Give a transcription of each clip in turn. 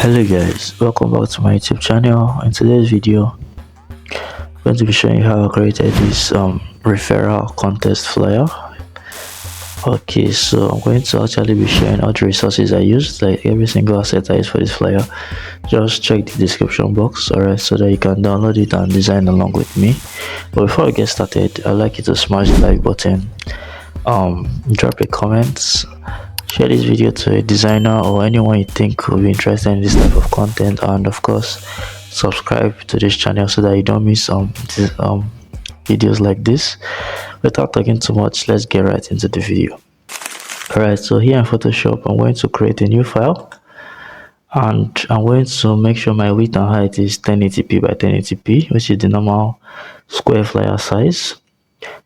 Hello guys, welcome back to my YouTube channel. In today's video, I'm going to be showing you how I created this referral contest flyer. Okay, so I'm going to actually be sharing all the resources I used, like every single asset I used for this flyer. Just check the description box, alright, so that you can download it and design along with me. But before I get started, I'd like you to smash the like button, drop a comment, share this video to a designer or anyone you think will be interested in this type of content, and of course subscribe to this channel so that you don't miss videos like this. Without talking too much, let's get right into the video. Alright, so here in Photoshop I'm going to create a new file, and I'm going to make sure my width and height is 1080p by 1080p, which is the normal square flyer size.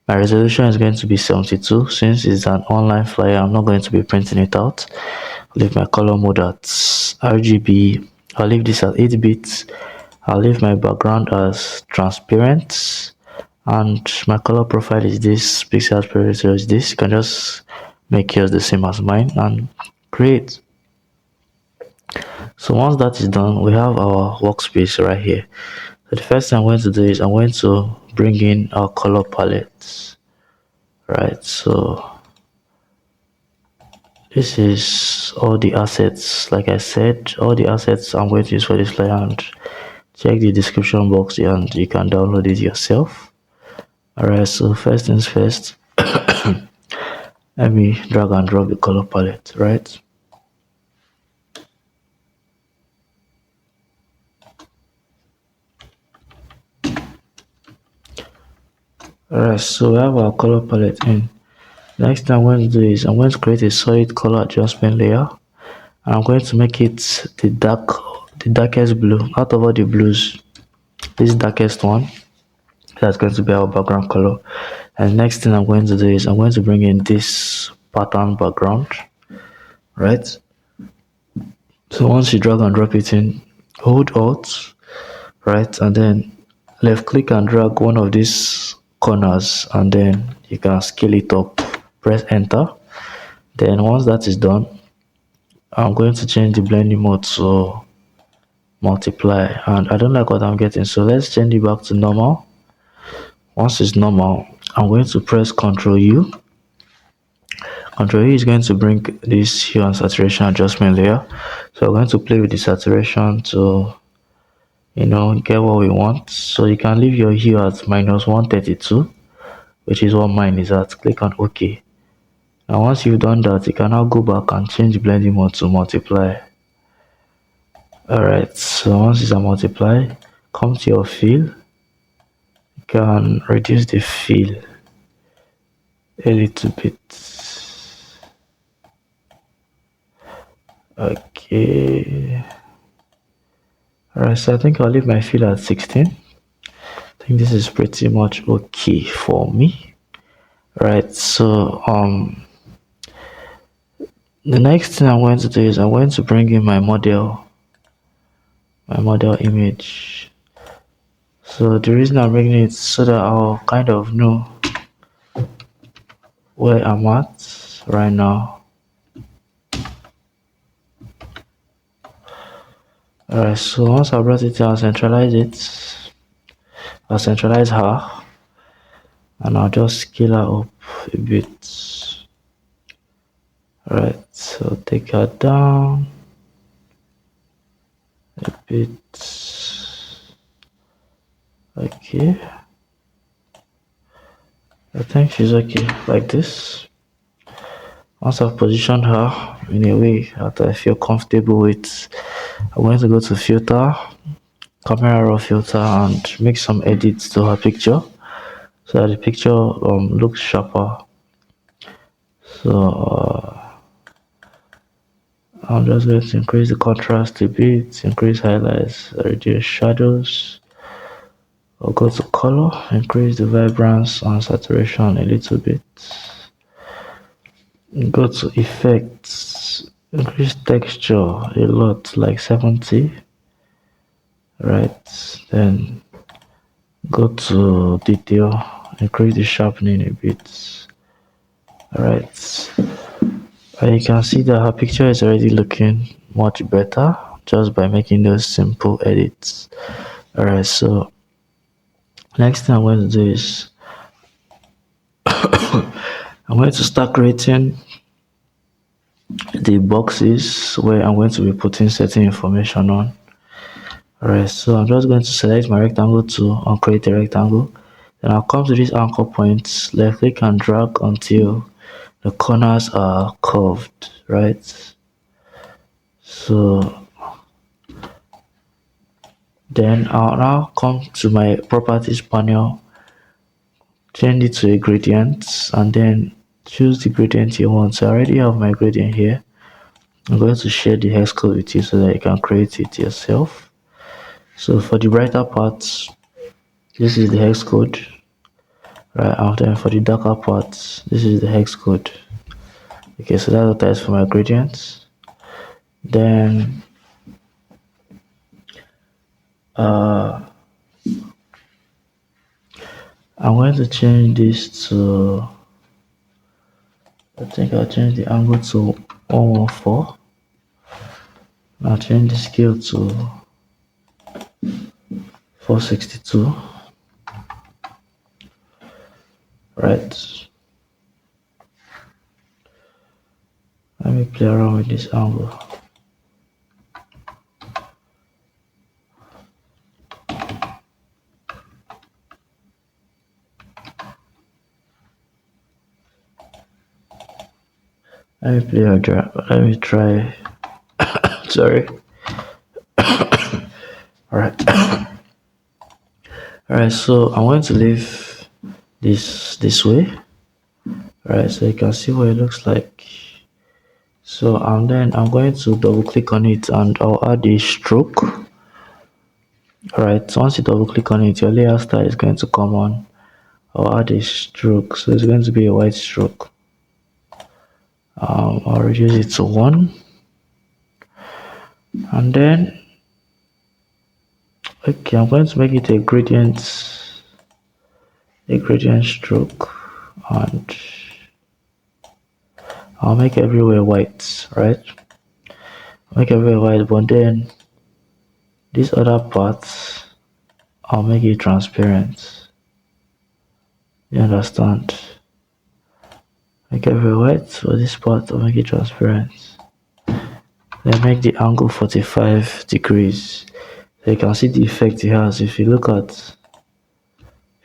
My resolution is going to be 72. Since it's an online flyer, I'm not going to be printing it out. I'll leave my color mode at RGB. I'll leave this at 8 bits. I'll leave my background as transparent, and my color profile is this. Pixel aspirator is this. You can just make yours the same as mine and create. So once that is done, we have our workspace right here. So the first thing I'm going to do is I'm going to bring in our color palettes. Right, so this is all the assets. Like I said, all the assets I'm going to use for this flyer, and check the description box here and you can download it yourself. Alright, so first things first, let me drag and drop the color palette, right? Alright, so we have our color palette in. Next thing I'm going to do is I'm going to create a solid color adjustment layer, and I'm going to make it the darkest blue out of all the blues. This darkest one, that's going to be our background color. And next thing I'm going to do is I'm going to bring in this pattern background, right? So once you drag and drop it in, hold Alt, right, and then left click and drag one of these corners, and then you can scale it up. Press enter. Then once that is done, I'm going to change the blending mode to multiply, and I don't like what I'm getting, so let's change it back to normal. Once it's normal, I'm going to press Ctrl U. Ctrl U is going to bring this hue and saturation adjustment layer. So we're going to play with the saturation to get what we want. So you can leave your hue at -132, which is what mine is at. Click on OK. Now once you've done that, you can now go back and change blending mode to multiply. Alright, so once it's a multiply, come to your fill. You can reduce the fill a little bit. Okay. Alright, so I think I'll leave my fill at 16. I think this is pretty much okay for me. Right, so the next thing I'm going to do is I'm going to bring in my model image. So the reason I'm bringing it is so that I'll kind of know where I'm at right now. Alright, so once I brought it, I'll centralize it. I'll centralize her, and I'll just scale her up a bit. Alright, so take her down a bit. Okay, I think she's okay like this. Once I've positioned her in a way that I feel comfortable with, I'm going to go to filter, camera raw filter, and make some edits to her picture so that the picture looks sharper. So I'm just going to increase the contrast a bit, increase highlights, reduce shadows. I'll go to color, increase the vibrance and saturation a little bit. Go to effects, increase texture a lot, like 70. Right, then go to detail, increase the sharpening a bit. Alright, and you can see that her picture is already looking much better. just by making those simple edits. Alright, so next thing I'm going to do is I'm going to start creating the boxes where I'm going to be putting certain information on. Alright, so I'm just going to select my rectangle tool and create a rectangle. Then I'll come to these anchor points, left click and drag until the corners are curved, right? So then I'll now come to my properties panel, change it to a gradient, and then choose the gradient you want. So I already have my gradient here. I'm going to share the hex code with you so that you can create it yourself. So for the brighter parts, this is the hex code, right? And then for the darker parts, this is the hex code. Okay, so that's what that is for my gradients. Then I'm going to change this to, I think I'll change the angle to 114. I'll change the scale to 462. Right. Let me play around with this angle. Let me try. Sorry. Alright. Alright, so I'm going to leave this way. Alright, so you can see what it looks like. So and then I'm going to double click on it and I'll add a stroke. Alright, so once you double click on it, your layer style is going to come on. I'll add a stroke, so it's going to be a white stroke. I'll reduce it to 1, and then okay, I'm going to make it a gradient stroke, and I'll make everywhere white, right? Make everywhere white, but then this other part I'll make it transparent. You understand? Make everywhere white, so this part I'll make it transparent. Then make the angle 45 degrees. So you can see the effect it has. If you look at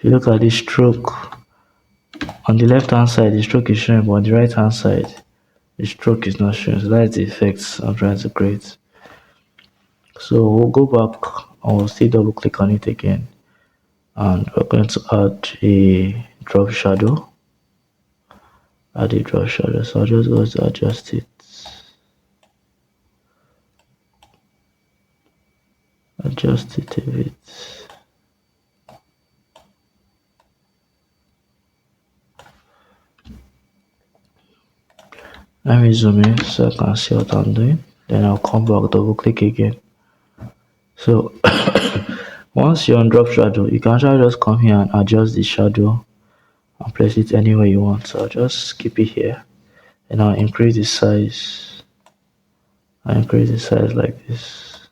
this stroke, on the left hand side the stroke is showing, but on the right hand side the stroke is not showing. So that's the effects I'm trying to create. So we'll go back and we'll still double click on it again, and we're going to add a drop shadow. So I'll just go to adjust it. Adjust it a bit. Let me zoom in so I can see what I'm doing. Then I'll come back, double click again. So once you're on drop shadow, you can actually just come here and adjust the shadow and place it anywhere you want. So I'll just keep it here, and I'll increase the size. I'll increase the size like this.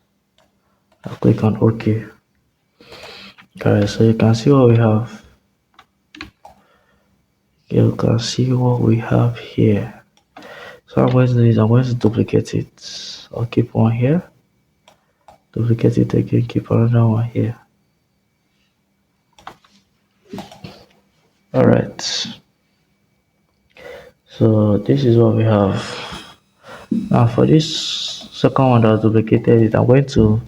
I'll click on OK. Alright, so you can see what we have. You can see what we have here. So I'm going to do is I'm going to duplicate it. I'll keep one here. Duplicate it again, keep another one here. Alright. So this is what we have. Now for this second one that was duplicated it, I'm going to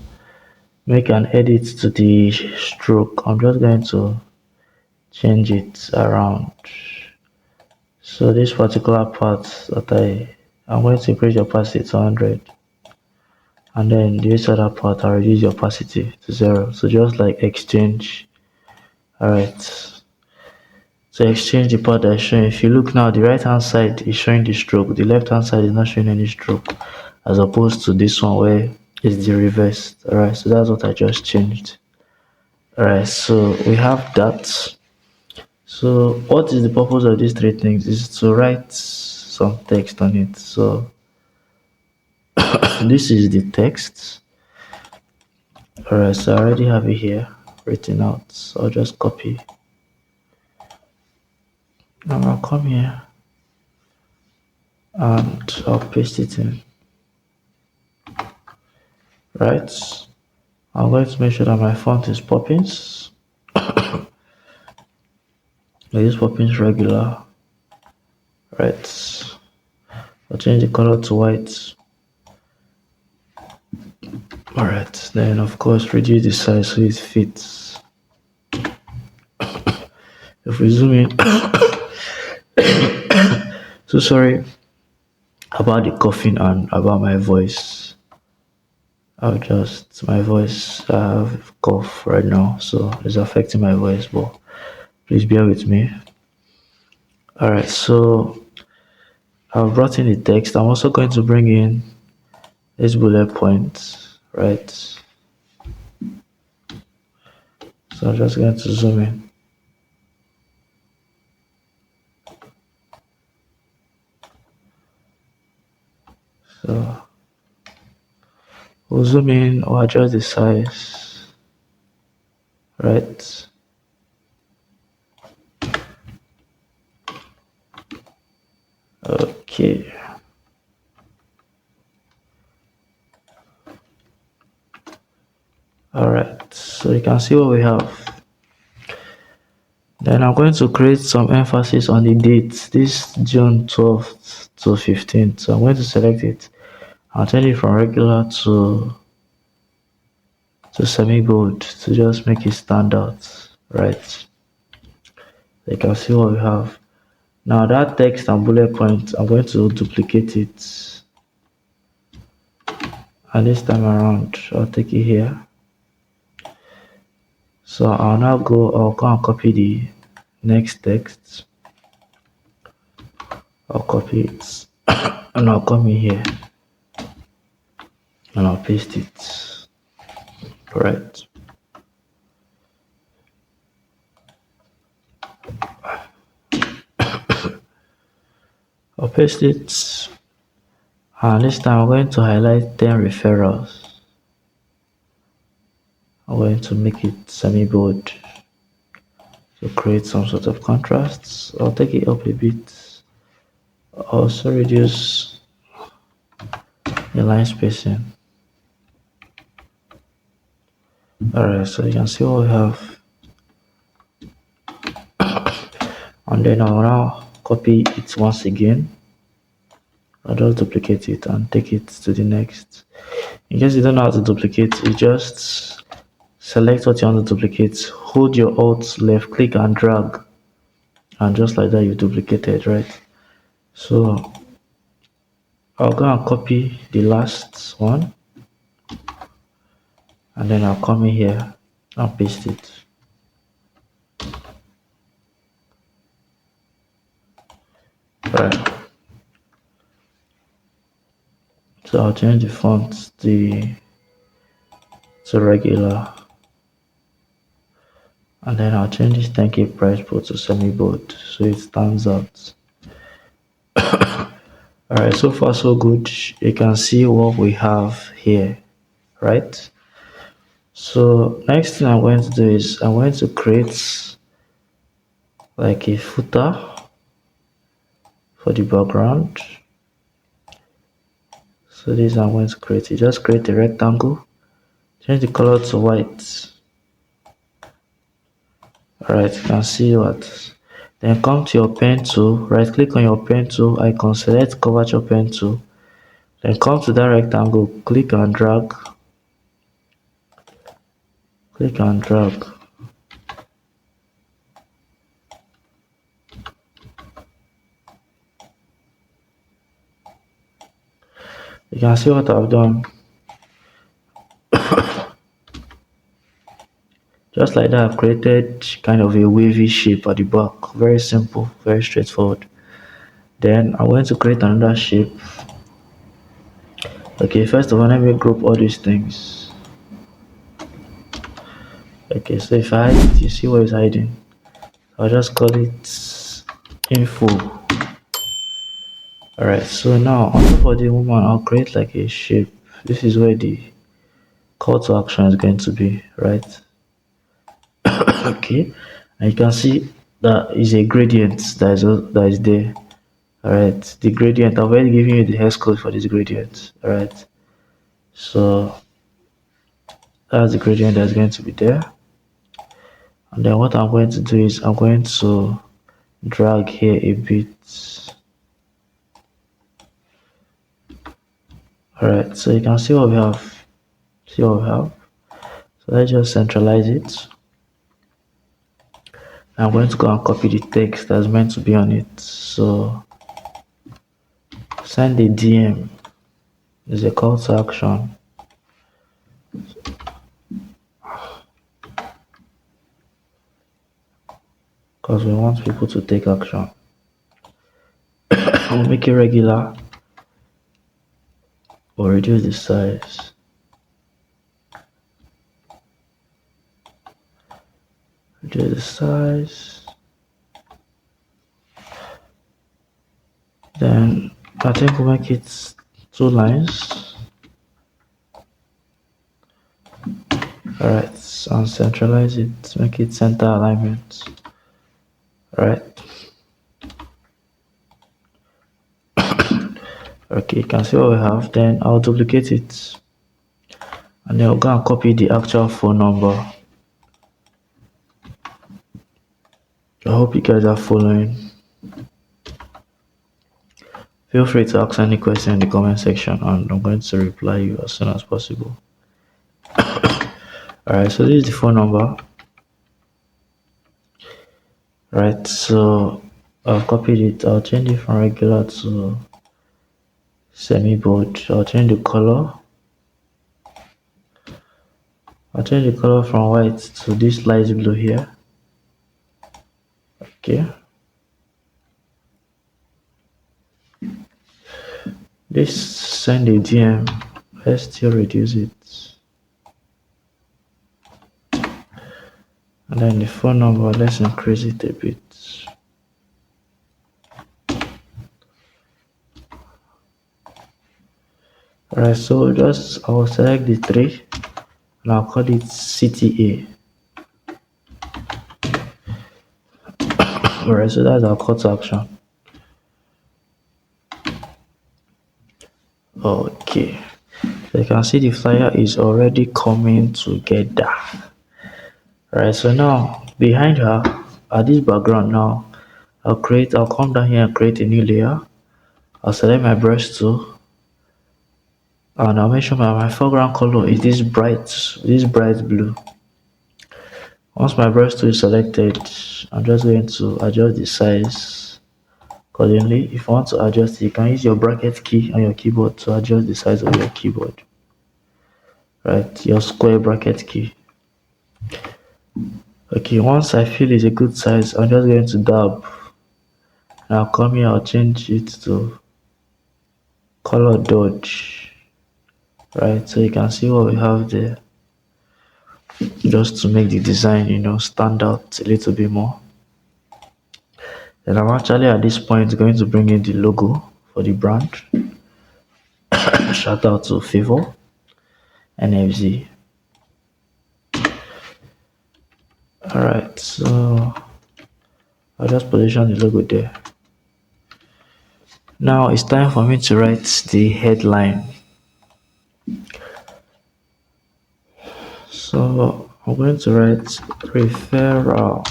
make an edit to the stroke. I'm just going to change it around. So this particular part that I'm going to increase the opacity to 100, and then this other part I'll reduce the opacity to 0. So just like exchange. Alright. So exchange the part that is showing. If you look now, the right hand side is showing the stroke, the left hand side is not showing any stroke, as opposed to this one where it's the reverse. Alright, so that's what I just changed. Alright, so we have that. So what is the purpose of these three things? Is to write some text on it. So this is the text. Alright, so I already have it here written out, so I'll just copy. Now I'll come here and I'll paste it in. Right, I'm going to make sure that my font is Poppins. I use Poppins regular. Right, I'll change the color to white. Alright, then of course reduce the size so it fits. If we zoom in, so sorry about the coughing and about my voice. My voice, I have cough right now, so it's affecting my voice, but please bear with me. Alright, so I've brought in the text. I'm also going to bring in this bullet point, right? So I'm just going to zoom in. So we'll zoom in or adjust the size, right? Okay. Alright, so you can see what we have. Then I'm going to create some emphasis on the date. This June 12th to 15th. So I'm going to select it. I'll change it from regular to semi-bold to just make it stand out, right? You can see what we have. Now that text and bullet point, I'm going to duplicate it. And this time around, I'll take it here. So I'll go and copy the next text. I'll copy it and I'll come in here and I'll paste it. Right. I'll paste it, and this time I'm going to highlight 10 referrals. I'm going to make it semi-bold to create some sort of contrast. I'll take it up a bit. I'll also reduce the line spacing. Alright, so you can see what we have. And then I'll now copy it once again. I'll just duplicate it and take it to the next. In case you don't know how to duplicate, you just select what you want to duplicate, hold your alt left click and drag, and just like that you duplicated, right? So I'll go and copy the last one, and then I'll come in here and paste it. Right. So I'll change the font to regular, and then I'll change this 10K price bold to semi-bold so it stands out. Alright, so far so good. You can see what we have here, right? So next thing I'm going to do is I'm going to create like a footer for the background. So this I'm going to create. You just create a rectangle, change the color to white. Alright, you can see what. Then come to your pen tool, right click on your pen tool icon, select curvature pen tool, then come to that rectangle, click and drag. Click and drag. You can see what I've done. Just like that, I've created kind of a wavy shape at the back. Very simple, very straightforward. Then I'm going to create another shape. Okay, first of all, let me group all these things. Okay, so if I hide it, you see what is hiding. I'll just call it info. Alright, so now on top of the woman, I'll create like a shape. This is where the call to action is going to be, right? Okay, and you can see that is a gradient that is there. All right, the gradient, I've already given you the hex code for this gradient. All right, so that's the gradient that's going to be there. And then what I'm going to do is I'm going to drag here a bit. All right, so you can see what we have. See what we have. So let's just centralize it. I'm going to go and copy the text that's meant to be on it. So send a DM is a call to action. Because we want people to take action. We'll make it regular or reduce the size. Reduce the size. Then I think we'll make it 2 lines. Alright, and centralize it, make it center alignment. Alright. Okay, you can see what we have. Then I'll duplicate it. And then I'll go and copy the actual phone number. I hope you guys are following. Feel free to ask any question in the comment section and I'm going to reply you as soon as possible. Alright, so this is the phone number. Right, so I've copied it. I'll change it from regular to semi-bold. I'll change the color. I'll change the color from white to this light blue here. Okay. This send a DM. Let's still reduce it. And then the phone number, let's increase it a bit. Alright, so I'll select the 3 and I'll call it CTA. Alright, so that's our call to action. Okay, so you can see the flyer is already coming together. Alright, so now behind her at this background now I'll come down here and create a new layer. I'll select my brush tool and I'll make sure my foreground color is this bright blue. Once my brush tool is selected, I'm just going to adjust the size accordingly. If you want to adjust it, you can use your bracket key on your keyboard to adjust the size of your keyboard. Right, your square bracket key. Okay, once I feel it's a good size, I'm just going to dab. Now come here, I'll change it to color dodge. Right, so you can see what we have there. Just to make the design, stand out a little bit more. Then I'm actually at this point going to bring in the logo for the brand. Shout out to Favor NFZ. Alright, so I'll just position the logo there. Now it's time for me to write the headline. So I'm going to write referral.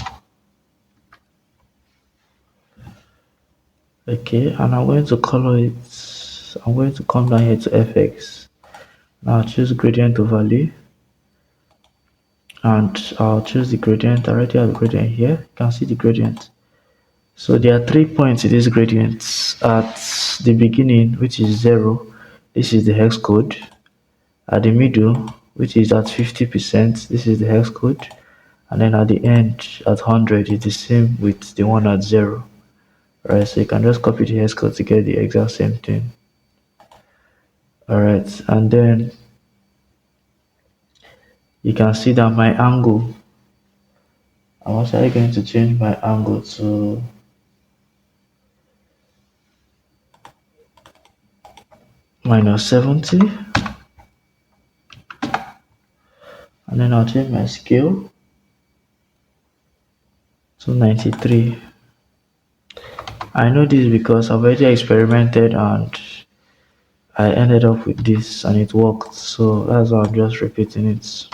Okay, and I'm going to color it. I'm going to come down here to FX. Now choose gradient overlay. And I'll choose the gradient. I already have the gradient here. You can see the gradient. So there are 3 points in this gradient. At the beginning, which is 0, this is the hex code. At the middle, which is at 50%, this is the hex code. And then at the end, at 100, it's the same with the one at 0. Alright, so you can just copy the hex code to get the exact same thing. Alright, and then you can see that my angle, I'm actually going to change my angle to -70. and then I'll change my scale to 93. I know this because I've already experimented and I ended up with this and it worked, so that's why I'm just repeating it.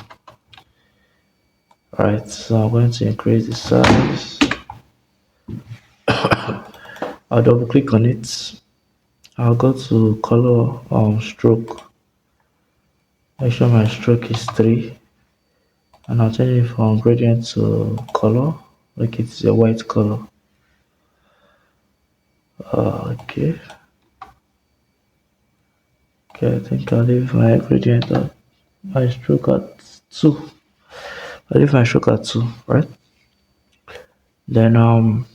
Alright, so I'm going to increase the size. I'll double click on it. I'll go to color stroke. Make sure my stroke is 3, and I'll change it from gradient to color, like it's a white color. Okay. Okay, I think I'll leave my gradient at my stroke at 2. I'll leave my stroke at 2, right? Then I'm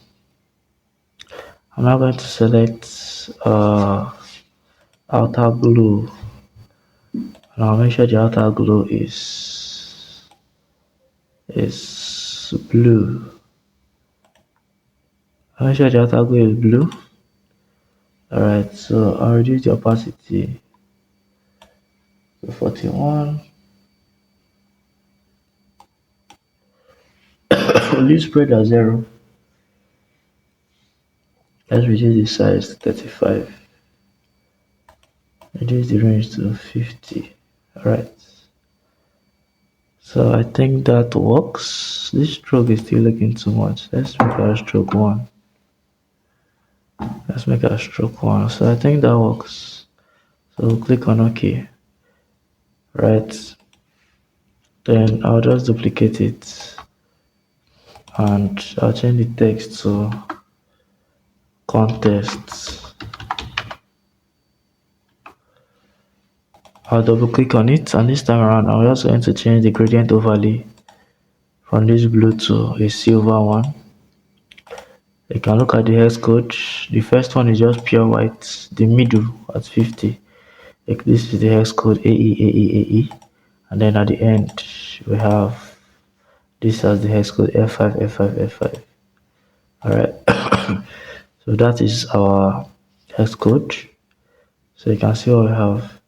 now going to select outer blue, and I'll make sure the outer blue is blue. I'll make sure the outer blue is blue. Alright, so I'll reduce the opacity to 41. Leave spread at 0. Let's reduce the size to 35. Reduce the range to 50. Alright. So I think that works. This stroke is still looking too much. Let's make our stroke 1. Let's make our stroke 1. So I think that works. So click on OK. Right. Then I'll just duplicate it. And I'll change the text to contest. I'll double click on it, and this time around I'm just going to change the gradient overlay from this blue to a silver one. You can look at the hex code. The first one is just pure white, the middle at 50. Like this is the hex code AE, and then at the end we have this as the hex code F5, F5, F5. Alright, so that is our hex code. So you can see what we have.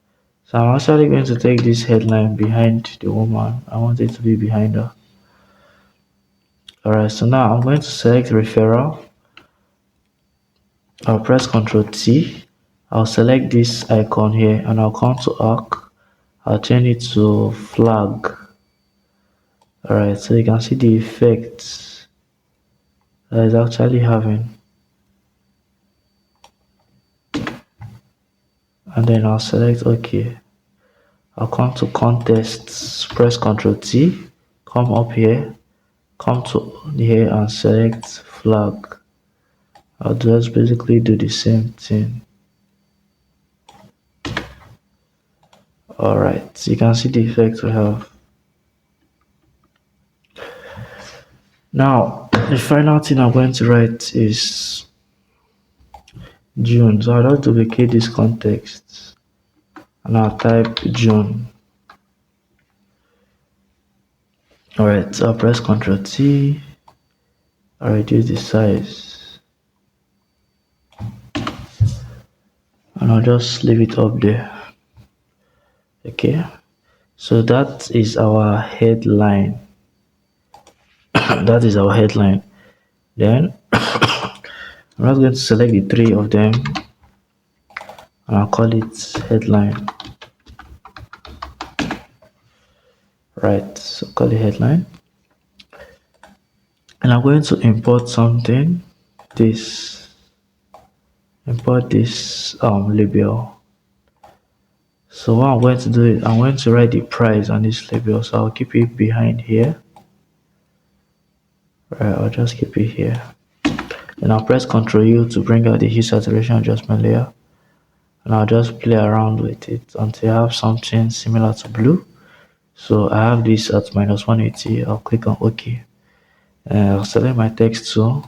So I'm actually going to take this headline behind the woman. I want it to be behind her. Alright, so now I'm going to select referral. I'll press Ctrl T. I'll select this icon here and I'll come to arc. I'll change it to flag. Alright, so you can see the effects that it's actually having. And then I'll select OK. I'll come to contests, press Ctrl T, come up here, come to here and select flag. I'll just basically do the same thing. Alright, so you can see the effect we have. Now, the final thing I'm going to write is June. So I'll just duplicate this context and I'll type June. Alright, so I'll press Ctrl T. I'll reduce the size. And I'll just leave it up there. Okay, so that is our headline. That is our headline. Then I'm just going to select the 3 of them and I'll call it headline. Right, so call it headline. And I'm going to import something. Import this label. So what I'm going to do is I'm going to write the price on this label. So I'll keep it behind here. Right, I'll just keep it here. Then I'll press Ctrl U to bring out the hue saturation adjustment layer. And I'll just play around with it until I have something similar to blue. So I have this at -180. I'll click on OK. And I'll select my text tool.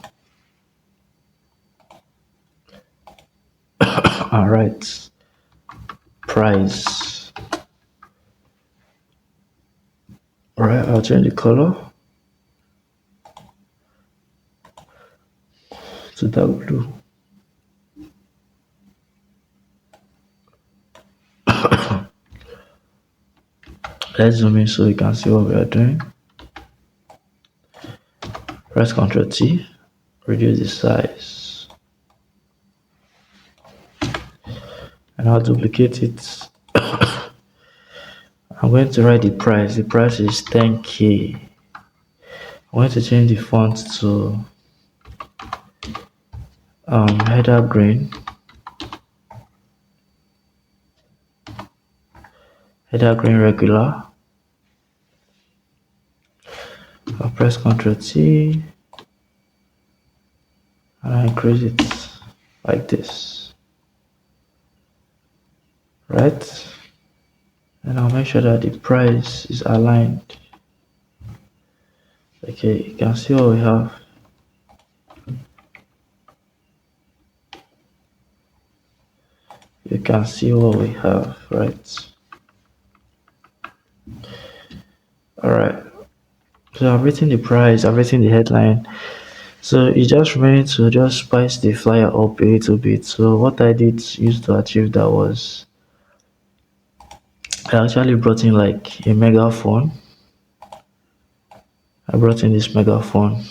Alright. Price. Alright, I'll change the color to dark blue. Let's zoom in so you can see what we are doing. Press Ctrl T, reduce the size, and I'll duplicate it. I'm going to write the price. The price is 10K. I'm going to change the font to header green. Header green regular. I'll press Ctrl T and I increase it like this, right? And I'll make sure that the price is aligned. Okay, you can see what we have. You can see what we have, right? Alright, so I've written the price, I've written the headline. So it just remains to just spice the flyer up a little bit. So what I did used to achieve that was I actually brought in like a megaphone. I brought in this megaphone,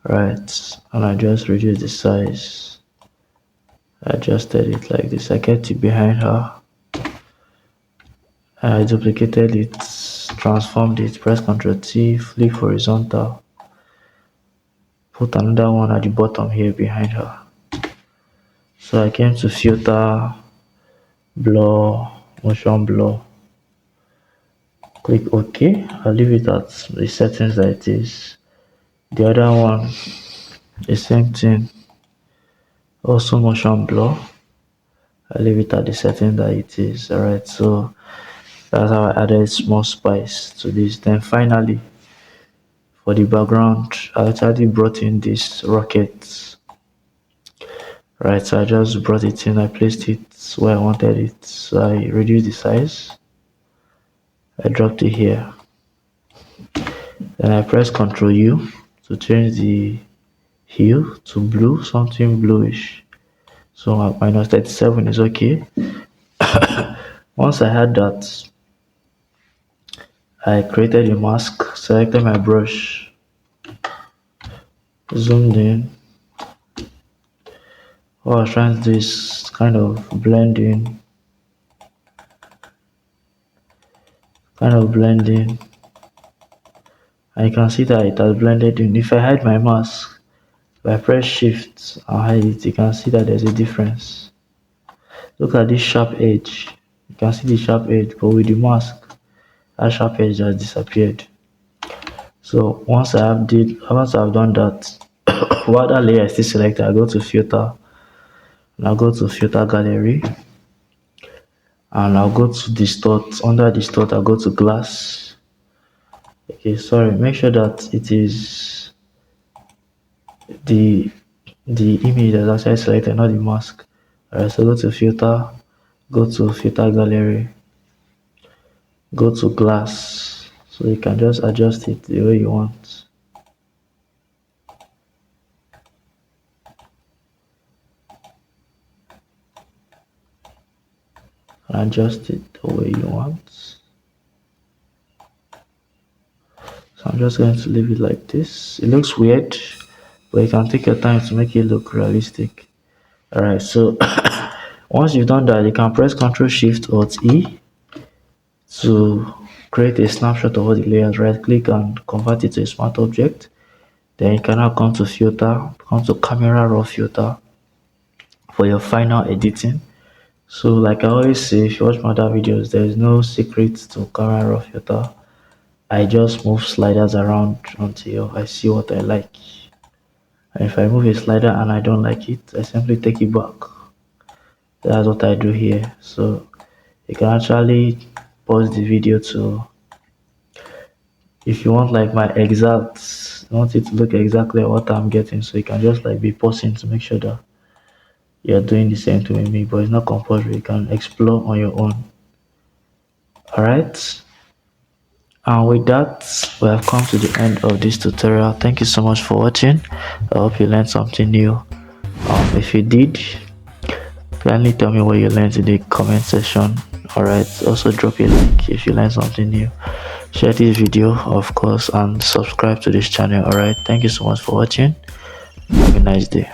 right? And I just reduced the size. I adjusted it like this. I kept it behind her. I duplicated it, transformed it, press Ctrl T, flip horizontal, put another one at the bottom here behind her. So I came to filter, blur, motion blur, click OK. I'll leave it at the settings that it is. The other one, the same thing, also motion blur. I'll leave it at the setting that it is. Alright, so that's how I added small spice to this. Then finally, for the background, I actually brought in this rocket. Right, so I just brought it in, I placed it where I wanted it. So I reduced the size, I dropped it here. Then I press Ctrl U to change the hue to blue, something bluish. So minus 37 is okay. Once I had that, I created a mask, selected my brush, zoomed in. What I was trying to do is kind of blend in, and you can see that it has blended in. If I hide my mask, if I press shift and hide it, you can see that there's a difference. Look at this sharp edge. You can see the sharp edge, but with the mask, that sharp edge has disappeared. So once I've done that, while that layer is still selected, I go to filter, and I'll go to filter gallery, and I'll go to distort. Under distort, I'll go to glass. Okay, sorry, make sure that it is the image that's actually selected, not the mask. Alright, so go to filter, go to filter gallery, go to glass, so you can just adjust it the way you want. Adjust it the way you want. So I'm just going to leave it like this. It looks weird, but you can take your time to make it look realistic. Alright, so once you've done that, you can press Ctrl Shift Alt E to create a snapshot of all the layers. Right click and convert it to a smart object. Then you can now come to filter, come to camera raw filter for your final editing. So like I always say, if you watch my other videos, there is no secret to camera raw filter. I just move sliders around until I see what I like. And if I move a slider and I don't like it, I simply take it back. That's what I do here. So you can actually pause the video to, if you want like my exact, you want it to look exactly what I'm getting, so you can just like be pausing to make sure that you're doing the same thing with me, but it's not compulsory. You can explore on your own. Alright, and with that, we have come to the end of this tutorial. Thank you so much for watching. I hope you learned something new. If you did, kindly tell me what you learned in the comment section. All right, also drop a like if you learn something new. Share this video, of course, and subscribe to this channel. All right, thank you so much for watching. Have a nice day.